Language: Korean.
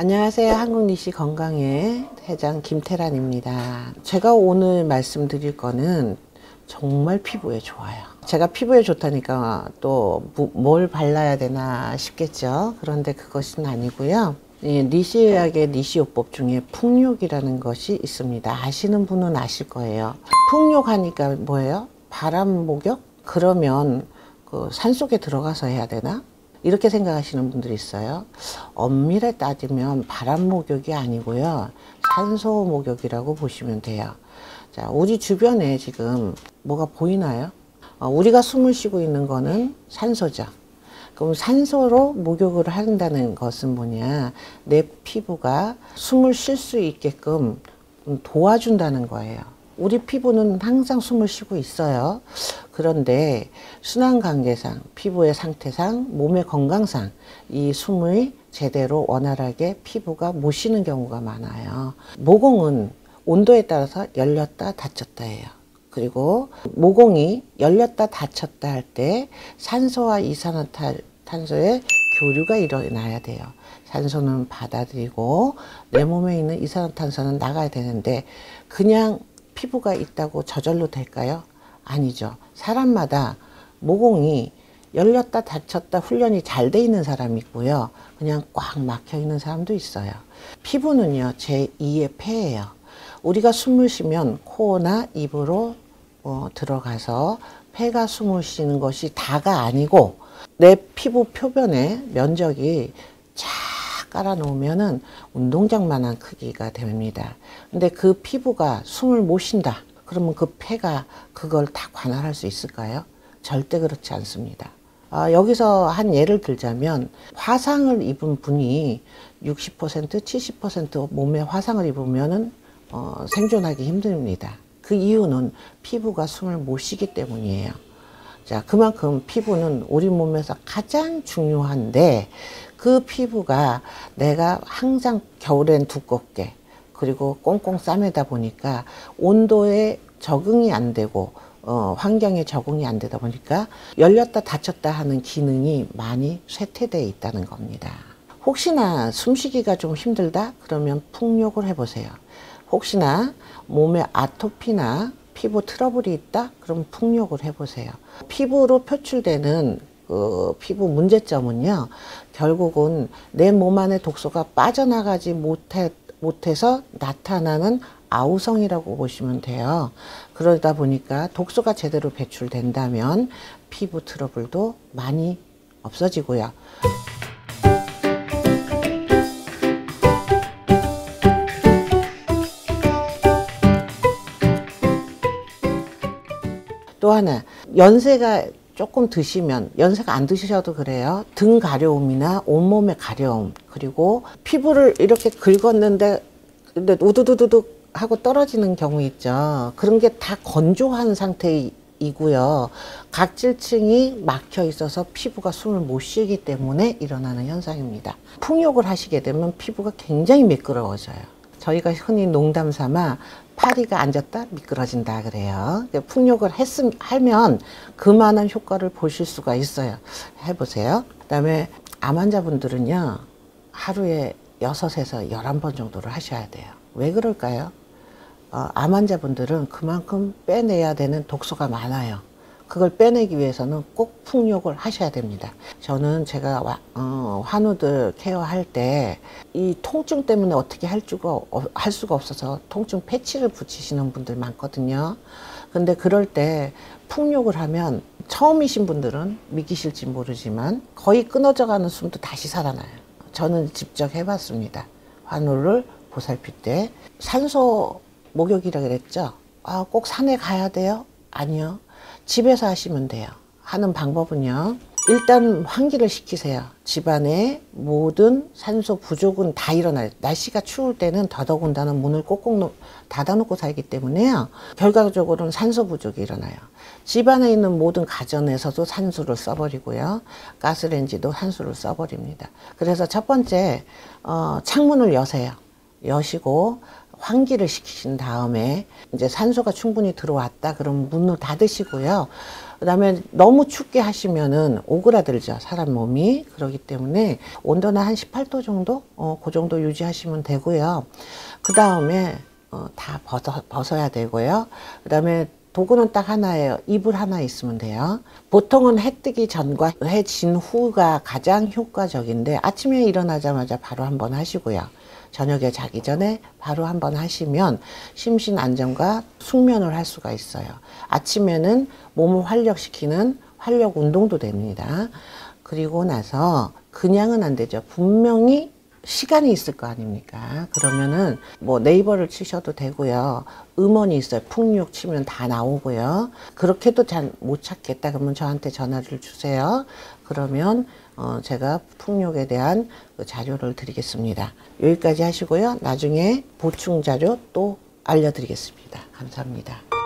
안녕하세요. 한국니시 건강의 회장 김태란입니다. 제가 오늘 말씀드릴 거는 정말 피부에 좋아요. 제가 피부에 좋다니까 또 뭘 발라야 되나 싶겠죠. 그런데 그것은 아니고요. 이 니시의학의 니시요법 중에 풍욕이라는 것이 있습니다. 아시는 분은 아실 거예요. 풍욕하니까 뭐예요? 바람 목욕? 그러면 그 산속에 들어가서 해야 되나? 이렇게 생각하시는 분들이 있어요. 엄밀히 따지면 바람 목욕이 아니고요. 산소 목욕이라고 보시면 돼요. 자, 우리 주변에 지금 뭐가 보이나요? 우리가 숨을 쉬고 있는 거는 산소죠. 그럼 산소로 목욕을 한다는 것은 뭐냐? 내 피부가 숨을 쉴 수 있게끔 도와준다는 거예요. 우리 피부는 항상 숨을 쉬고 있어요. 그런데 순환관계상, 피부의 상태상, 몸의 건강상 이 숨을 제대로 원활하게 피부가 못 쉬는 경우가 많아요. 모공은 온도에 따라서 열렸다 닫혔다 해요. 그리고 모공이 열렸다 닫혔다 할 때 산소와 이산화탄소의 교류가 일어나야 돼요. 산소는 받아들이고 내 몸에 있는 이산화탄소는 나가야 되는데 그냥 피부가 있다고 저절로 될까요? 아니죠. 사람마다 모공이 열렸다 닫혔다 훈련이 잘 돼 있는 사람이 있고요. 그냥 꽉 막혀 있는 사람도 있어요. 피부는요, 제2의 폐예요. 우리가 숨을 쉬면 코나 입으로 들어가서 폐가 숨을 쉬는 것이 다가 아니고 내 피부 표면에 면적이 쫙 깔아 놓으면은 운동장만한 크기가 됩니다. 근데 그 피부가 숨을 못 쉰다. 그러면 그 폐가 그걸 다 관할할 수 있을까요? 절대 그렇지 않습니다. 여기서 한 예를 들자면 화상을 입은 분이 60%, 70% 몸에 화상을 입으면은 생존하기 힘듭니다. 그 이유는 피부가 숨을 못 쉬기 때문이에요. 자, 그만큼 피부는 우리 몸에서 가장 중요한데 그 피부가 내가 항상 겨울엔 두껍게 그리고 꽁꽁 싸매다 보니까 온도에 적응이 안 되고 환경에 적응이 안 되다 보니까 열렸다 닫혔다 하는 기능이 많이 쇠퇴되어 있다는 겁니다. 혹시나 숨쉬기가 좀 힘들다? 그러면 풍욕을 해보세요. 혹시나 몸에 아토피나 피부 트러블이 있다? 그럼 풍욕을 해보세요. 피부로 표출되는 피부 문제점은요, 결국은 내 몸 안에 독소가 빠져나가지 못해서 나타나는 아우성이라고 보시면 돼요. 그러다 보니까 독소가 제대로 배출된다면 피부 트러블도 많이 없어지고요. 또 하나, 연세가 조금 드시면, 연세가 안 드셔도 그래요. 등 가려움이나 온몸의 가려움, 그리고 피부를 이렇게 긁었는데 근데 우두두두둑 하고 떨어지는 경우 있죠. 그런 게 다 건조한 상태이고요. 각질층이 막혀 있어서 피부가 숨을 못 쉬기 때문에 일어나는 현상입니다. 풍욕을 하시게 되면 피부가 굉장히 미끄러워져요. 저희가 흔히 농담 삼아 파리가 앉았다 미끄러진다 그래요. 풍욕을 하면 그만한 효과를 보실 수가 있어요. 해보세요. 그 다음에 암 환자분들은요, 하루에 6에서 11번 정도를 하셔야 돼요. 왜 그럴까요? 암 환자분들은 그만큼 빼내야 되는 독소가 많아요. 그걸 빼내기 위해서는 꼭 풍욕을 하셔야 됩니다. 저는 제가 환우들 케어할 때 이 통증 때문에 어떻게 할 수가 없어서 통증 패치를 붙이시는 분들 많거든요. 근데 그럴 때 풍욕을 하면 처음이신 분들은 믿기실지 모르지만 거의 끊어져 가는 숨도 다시 살아나요. 저는 직접 해봤습니다. 환우를 보살필 때. 산소 목욕이라 그랬죠? 꼭 산에 가야 돼요? 아니요. 집에서 하시면 돼요. 하는 방법은요, 일단 환기를 시키세요. 집안의 모든 산소 부족은 다 일어나요. 날씨가 추울 때는 더더군다나 문을 꼭꼭 닫아놓고 살기 때문에요, 결과적으로는 산소 부족이 일어나요. 집안에 있는 모든 가전에서도 산소를 써버리고요, 가스레인지도 산소를 써버립니다. 그래서 첫 번째, 창문을 여세요. 여시고 환기를 시키신 다음에 이제 산소가 충분히 들어왔다 그러면 문을 닫으시고요. 그다음에 너무 춥게 하시면은 오그라들죠, 사람 몸이. 그렇기 때문에 온도는 한 18도 정도, 그 정도 유지하시면 되고요. 그 다음에 다 벗어야 되고요. 그다음에 도구는 딱 하나예요. 이불 하나 있으면 돼요. 보통은 해 뜨기 전과 해 진 후가 가장 효과적인데 아침에 일어나자마자 바로 한번 하시고요. 저녁에 자기 전에 바로 한번 하시면 심신 안정과 숙면을 할 수가 있어요. 아침에는 몸을 활력시키는 활력 운동도 됩니다. 그리고 나서 그냥은 안 되죠. 분명히 시간이 있을 거 아닙니까? 그러면은 뭐 네이버를 치셔도 되고요. 음원이 있어요. 풍육 치면 다 나오고요. 그렇게도 잘 못 찾겠다 그러면 저한테 전화를 주세요. 그러면 제가 풍육에 대한 그 자료를 드리겠습니다. 여기까지 하시고요. 나중에 보충 자료 또 알려드리겠습니다. 감사합니다.